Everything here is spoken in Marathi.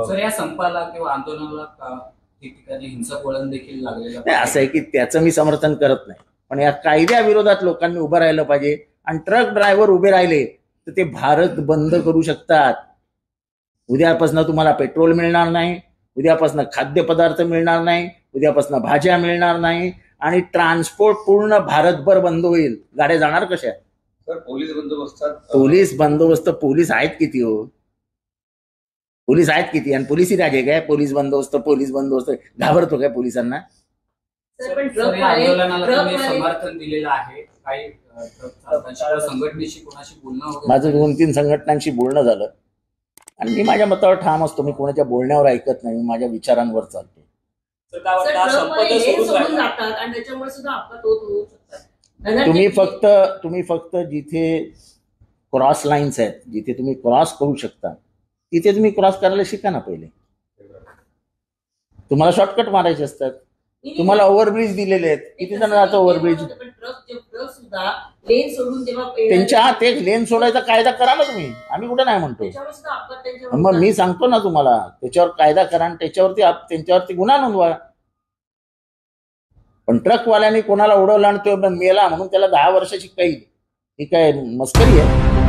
सर या संपाला किंवा आंदोलनाला ठिकठिकाणी हिंसक वळण देखील लागलेलं नाही, असं आहे की त्याचं मी समर्थन करत नाही, पण या कायद्याविरोधात लोकांनी उभं राहिलं पाहिजे. आणि ट्रक ड्रायव्हर उभे राहिले तर ते भारत बंद करू शकतात. उद्यापासून तुम्हाला पेट्रोल मिळणार नाही, उद्यापासून खाद्यपदार्थ मिळणार नाही, उद्यापासून भाज्या मिळणार नाही आणि ट्रान्सपोर्ट पूर्ण भारतभर बंद होईल. गाड्या जाणार कशा? सर पोलीस बंदोबस्तात पोलीस बंदोबस्त पोलीस आहेत किती हो? पोलीस आहेत किती? आणि पोलिसी राजे काय? पोलीस बंदोबस्त घाबरतो काय पोलिसांना? आंदोलनाला तुम्ही समर्थन दिलेलं आहे. काही संघटनेशी कोणाशी बोलणं? माझं 2-3 संघटनांशी बोलणं झालं आणि मी माझ्या मतावर ठाम असतो. मी कोणाच्या बोलण्यावर ऐकत नाही, मी माझ्या विचारांवर चालतो. तुम्ही फक्त जिथे क्रॉस लाईन्स आहेत, जिथे तुम्ही क्रॉस करू शकता तिथे तुम्ही क्रॉस करायला शिका ना पहिले. तुम्हाला शॉर्टकट मारायचे असतात. तुम्हाला ओव्हरब्रिज दिलेले आहेत, किती जण जातं ओव्हरब्रिज? त्यांच्या ते लेन सोडायचा कायदा करा ना तुम्ही. आम्ही कुठे नाही म्हणतो. मग मी सांगतो ना तुम्हाला, त्याच्यावर कायदा करा आणि त्यांच्यावरती गुन्हा नोंदवा. पण ट्रकवाल्याने कोणाला उडवला आणि तो मेला म्हणून त्याला 10 वर्षाची कैद, ही काय मस्करी आहे?